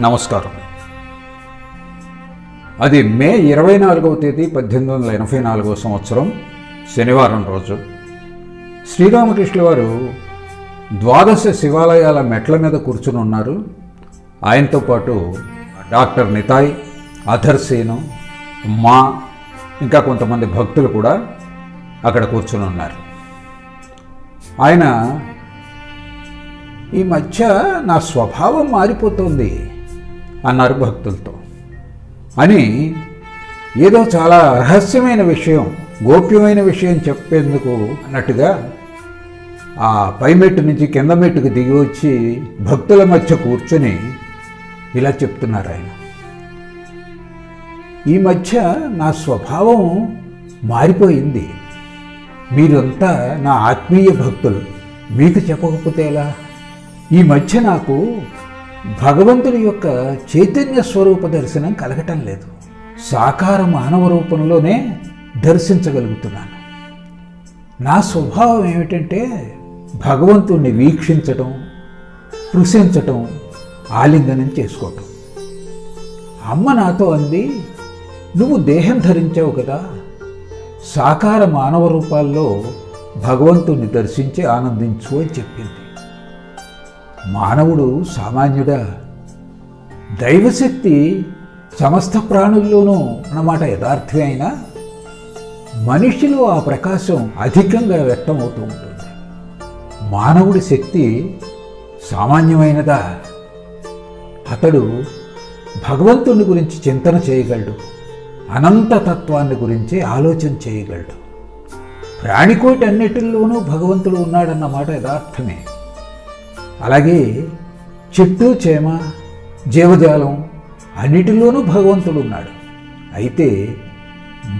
నమస్కారం. అది మే 24వ తేదీ 1884 సంవత్సరం శనివారం రోజు శ్రీరామకృష్ణుల వారు ద్వాదశ శివాలయాల మెట్ల మీద కూర్చుని ఉన్నారు. ఆయనతో పాటు డాక్టర్ నితాయ్, అధర్సేను, మా ఇంకా కొంతమంది భక్తులు కూడా అక్కడ కూర్చుని ఉన్నారు. ఆయన ఈ మధ్య నా స్వభావం మారిపోతుంది అన్నారు భక్తులతో. అని ఏదో చాలా రహస్యమైన విషయం, గోప్యమైన విషయం చెప్పేందుకు అన్నట్టుగా ఆ పైమెట్టు నుంచి కింద మెట్టుకు దిగి వచ్చి భక్తుల మధ్య కూర్చొని ఇలా చెప్తున్నారు ఆయన. ఈ మధ్య నా స్వభావం మారిపోయింది. మీరంతా నా ఆత్మీయ భక్తులు, మీకు చెప్పకపోతే ఎలా? ఈ మధ్య నాకు భగవంతుడి యొక్క చైతన్య స్వరూప దర్శనం కలగటం లేదు. సాకార మానవ రూపంలోనే దర్శించగలుగుతున్నాను. నా స్వభావం ఏమిటంటే భగవంతుణ్ణి వీక్షించటం, స్పృశించటం, ఆలింగనం చేసుకోవటం. అమ్మ నాతో అంది, నువ్వు దేహం ధరించావు కదా, సాకార మానవ రూపాల్లో భగవంతుణ్ణి దర్శించి ఆనందించు అని చెప్పింది. మానవుడు సామాన్యుడా? దైవశక్తి సమస్త ప్రాణుల్లోనూ అన్నమాట యథార్థమే అయినా మనిషిలో ఆ ప్రకాశం అధికంగా వ్యక్తమవుతూ ఉంటుంది. మానవుడి శక్తి సామాన్యమైనదా? అతడు భగవంతుని గురించి చింతన చేయగలడు, అనంతతత్వాన్ని గురించి ఆలోచన చేయగలడు. ప్రాణికోటి అన్నిటిల్లోనూ భగవంతుడు ఉన్నాడన్నమాట యథార్థమే. అలాగే చెట్టు చేమ జీవజాలం అన్నిటిలోనూ భగవంతుడు ఉన్నాడు. అయితే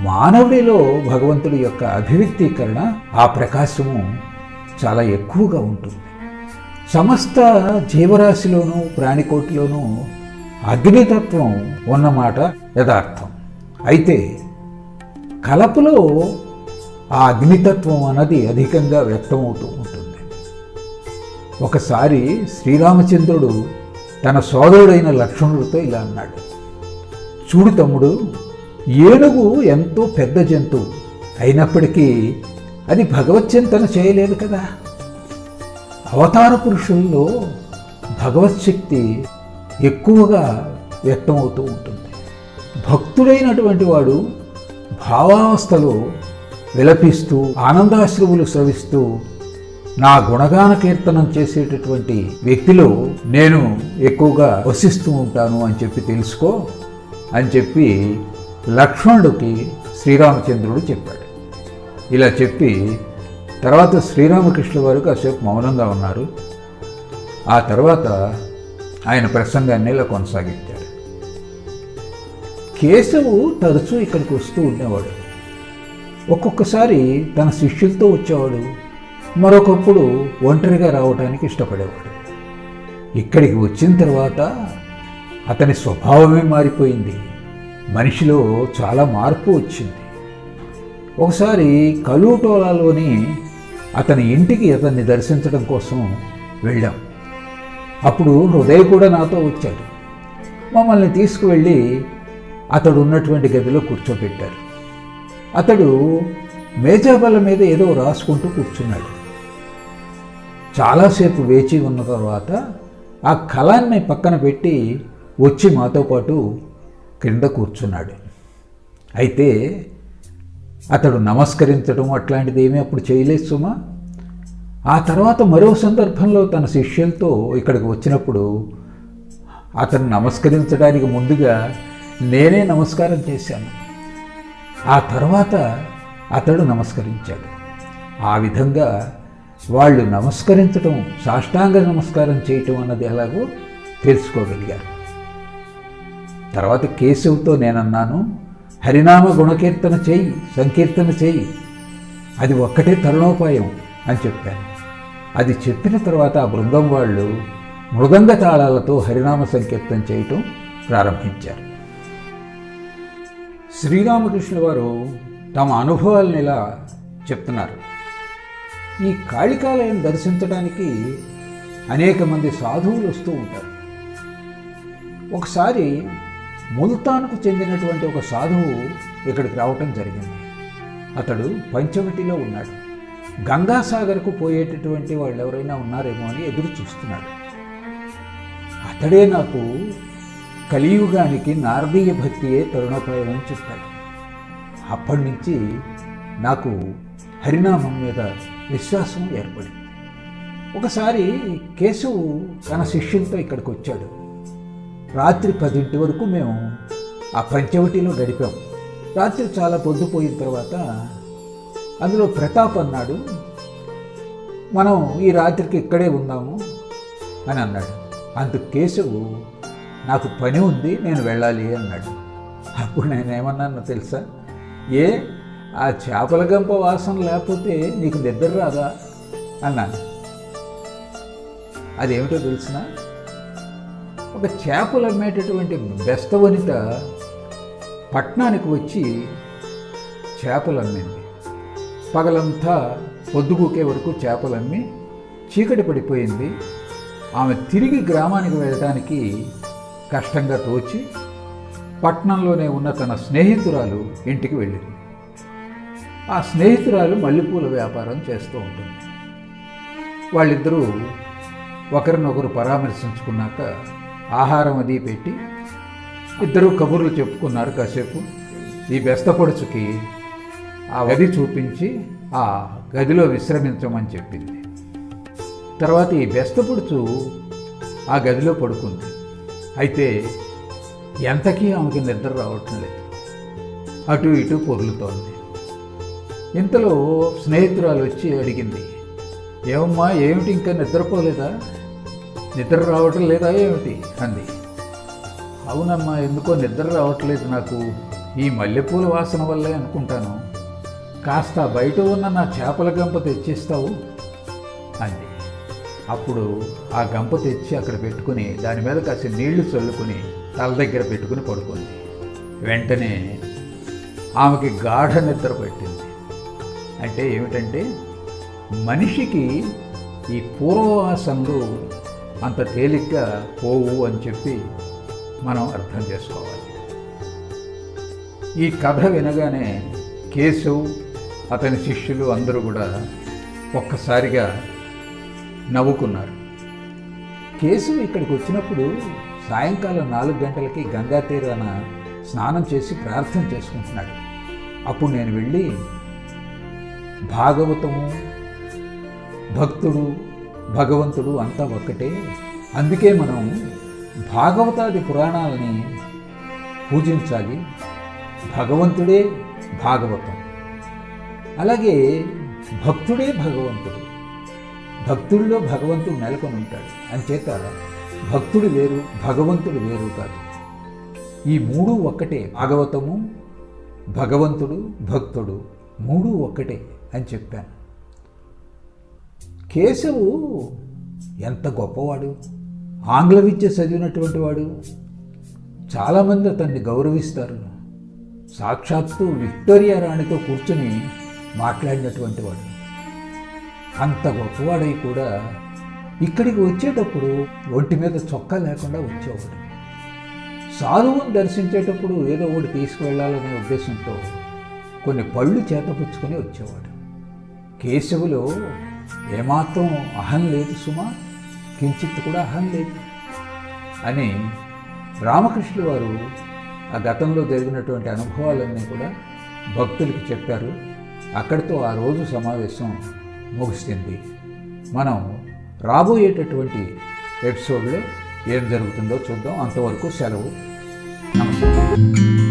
మానవుడిలో భగవంతుడి యొక్క అభివ్యక్తీకరణ, ఆ ప్రకాశము చాలా ఎక్కువగా ఉంటుంది. సమస్త జీవరాశిలోనూ ప్రాణికోటిలోనూ అగ్నితత్వం ఉన్నమాట యథార్థం. అయితే కలపలో ఆ అగ్నితత్వం అన్నది అధికంగా వ్యక్తమవుతూ ఉంటుంది. ఒకసారి శ్రీరామచంద్రుడు తన సోదరుడైన లక్ష్మణుడితో ఇలా అన్నాడు, చూడు తమ్ముడు, ఏనుగు ఎంతో పెద్ద జంతువు అయినప్పటికీ అది భగవచ్చింతన చేయలేదు కదా. అవతార పురుషుల్లో భగవత్శక్తి ఎక్కువగా వ్యక్తమవుతూ ఉంటుంది. భక్తుడైనటువంటి వాడు భావావస్థలో విలపిస్తూ ఆనందాశ్రువులు స్రవిస్తూ నా గుణగాన కీర్తనం చేసేటటువంటి వ్యక్తిలో నేను ఎక్కువగా వసిస్తూ ఉంటాను అని చెప్పి తెలుసుకో అని చెప్పి లక్ష్మణుడికి శ్రీరామచంద్రుడు చెప్పాడు. ఇలా చెప్పి తర్వాత శ్రీరామకృష్ణ వారు కాసేపు మౌనంగా ఉన్నారు. ఆ తర్వాత ఆయన ప్రసంగాన్ని ఇలా కొనసాగించాడు. కేశవు తరచూ ఇక్కడికి వస్తూ ఉండేవాడు. ఒక్కొక్కసారి తన శిష్యులతో వచ్చేవాడు, మరొకప్పుడు ఒంటరిగా రావడానికి ఇష్టపడేవాడు. ఇక్కడికి వచ్చిన తర్వాత అతని స్వభావమే మారిపోయింది. మనిషిలో చాలా మార్పు వచ్చింది. ఒకసారి కలూటోలాలోని అతని ఇంటికి అతన్ని దర్శించడం కోసం వెళ్ళాం. అప్పుడు హృదయ్ కూడా నాతో వచ్చాడు. మమ్మల్ని తీసుకువెళ్ళి అతడు ఉన్నటువంటి గదిలో కూర్చోబెట్టారు. అతడు మేజాబల్ల మీద ఏదో రాసుకుంటూ కూర్చున్నాడు. చాలాసేపు వేచి ఉన్న తర్వాత ఆ కలాన్ని పక్కన పెట్టి వచ్చి మాతో పాటు క్రింద కూర్చున్నాడు. అయితే అతడు నమస్కరించడం అట్లాంటిది ఏమీ అప్పుడు చేయలేదు సుమా. ఆ తర్వాత మరో సందర్భంలో తన శిష్యులతో ఇక్కడికి వచ్చినప్పుడు అతను నమస్కరించడానికి ముందుగా నేనే నమస్కారం చేశాను. ఆ తర్వాత అతడు నమస్కరించాడు. ఆ విధంగా వాళ్ళు నమస్కరించటం, సాష్టాంగ నమస్కారం చేయటం అన్నది ఎలాగో తెలుసుకోగలిగారు. తర్వాత కేశవుతో నేనన్నాను, హరినామ గుణకీర్తన చేయి, సంకీర్తన చేయి, అది ఒక్కటే తరుణోపాయం అని చెప్పాను. అది చెప్పిన తర్వాత ఆ బృందం వాళ్ళు మృదంగ తాళాలతో హరినామ సంకీర్తన చేయటం ప్రారంభించారు. శ్రీరామకృష్ణ వారు తమ అనుభవాలను ఇలా చెప్తున్నారు. ఈ కాళికాలయం దర్శించడానికి అనేక మంది సాధువులు వస్తూ ఉంటారు. ఒకసారి ముల్తాన్కు చెందినటువంటి ఒక సాధువు ఇక్కడికి రావటం జరిగింది. అతడు పంచవటిలో ఉన్నాడు. గంగాసాగర్కు పోయేటటువంటి వాళ్ళు ఎవరైనా ఉన్నారేమో అని ఎదురు చూస్తున్నాడు. అతడే నాకు కలియుగానికి నారదీయ భక్తియే తరుణోపాయం అని చెప్పాడు. అప్పటి నుంచి నాకు హరినామం మీద విశ్వాసం ఏర్పడింది. ఒకసారి కేశవు తన శిష్యులతో ఇక్కడికి వచ్చాడు. రాత్రి 10 వరకు మేము ఆ పంచవటిలో గడిపాం. రాత్రి చాలా పొద్దుపోయిన తర్వాత అందులో ప్రతాప్ అన్నాడు, మనం ఈ రాత్రికి ఇక్కడే ఉందాము అని అన్నాడు. అందుకు కేశవు, నాకు పని ఉంది, నేను వెళ్ళాలి అన్నాడు. అప్పుడు నేనేమన్నానో తెలుసా? ఆ చేపల గంప వాసన లేకపోతే నీకు నిద్ర రాదా అన్నాను. అదేమిటో తెలిసిన, ఒక చేపలు అమ్మేటటువంటి బెస్తవనిత పట్నానికి వచ్చి చేపలు అమ్మింది. పగలంతా పొద్దుగూకే వరకు చేపలు అమ్మి చీకటి పడిపోయింది. ఆమె తిరిగి గ్రామానికి వెళ్ళడానికి కష్టంగా తోచి పట్నంలోనే ఉన్న తన స్నేహితురాలు ఇంటికి వెళ్ళింది. ఆ స్నేహితురాలు మల్లెపూల వ్యాపారం చేస్తూ ఉంటుంది. వాళ్ళిద్దరూ ఒకరినొకరు పరామర్శించుకున్నాక ఆహారం అది పెట్టి ఇద్దరూ కబుర్లు చెప్పుకున్నారు కాసేపు. ఈ బెస్తపొడుచుకి ఆ గది చూపించి ఆ గదిలో విశ్రమించమని చెప్పింది. తర్వాత ఈ బెస్తపొడుచు ఆ గదిలో పడుకుంది. అయితే ఎంతకీ ఆమెకి నిద్ర రావటం లేదు. అటు ఇటు పొర్లుతోంది. ఇంతలో స్నేహితురాలు వచ్చి అడిగింది, ఏమమ్మా, ఏమిటి ఇంకా నిద్రపోలేదా? నిద్ర రావటం లేదా ఏమిటి అంది. అవునమ్మా, ఎందుకో నిద్ర రావట్లేదు నాకు. ఈ మల్లెపూల వాసన వల్లే అనుకుంటాను. కాస్త బయట ఉన్న నా చేపల గంప తెచ్చిస్తావు అంది. అప్పుడు ఆ గంప తెచ్చి అక్కడ పెట్టుకుని దాని మీద కాసి నీళ్లు చల్లుకుని తల దగ్గర పెట్టుకుని పడుకుంది. వెంటనే ఆమెకి గాఢ నిద్ర పట్టింది. అంటే ఏమిటంటే, మనిషికి ఈ పూర్వవాసనలు అంత తేలిగ్గా పోవు అని చెప్పి మనం అర్థం చేసుకోవాలి. ఈ కథ వినగానే కేశవ్, అతని శిష్యులు అందరూ కూడా ఒక్కసారిగా నవ్వుకున్నారు. కేశవ్ ఇక్కడికి వచ్చినప్పుడు సాయంకాలం 4 గంటలకి గంగా తీరాన స్నానం చేసి ప్రార్థన చేసుకుంటున్నాడు. అప్పుడు నేను వెళ్ళి, భాగవతము, భక్తుడు, భగవంతుడు అంతా ఒక్కటే, అందుకే మనం భాగవతాది పురాణాలని పూజించాలి, భగవంతుడే భాగవతం, అలాగే భక్తుడే భగవంతుడు, భక్తుడిలో భగవంతుడు నెలకొని ఉంటాడు. అంచేత భక్తుడు వేరు, భగవంతుడు వేరు కాదు, ఈ మూడు ఒక్కటే. భాగవతము, భగవంతుడు, భక్తుడు మూడు ఒక్కటే అని చెప్పాను. కేశవు ఎంత గొప్పవాడు, ఆంగ్ల విద్య చదివినటువంటి వాడు. చాలామంది అతన్ని గౌరవిస్తారు. సాక్షాత్తు విక్టోరియా రాణితో కూర్చొని మాట్లాడినటువంటి వాడు. అంత గొప్పవాడై కూడా ఇక్కడికి వచ్చేటప్పుడు ఒంటి మీద చొక్కా లేకుండా వచ్చేవాడు. సాధువుని దర్శించేటప్పుడు ఏదో ఒకటి తీసుకువెళ్ళాలనే ఉద్దేశంతో కొన్ని పళ్ళు చేతపుచ్చుకొని వచ్చేవాడు. కేశవులో ఏమాత్రం అహం లేదు సుమా, కించిత్ కూడా అహం లేదు అని రామకృష్ణుల వారు ఆ గతంలో జరిగినటువంటి అనుభవాలన్నీ కూడా భక్తులకు చెప్పారు. అక్కడితో ఆ రోజు సమావేశం ముగిసింది. మనం రాబోయేటటువంటి ఎపిసోడ్లో ఏం జరుగుతుందో చూద్దాం. అంతవరకు సెలవు. నమస్కారం.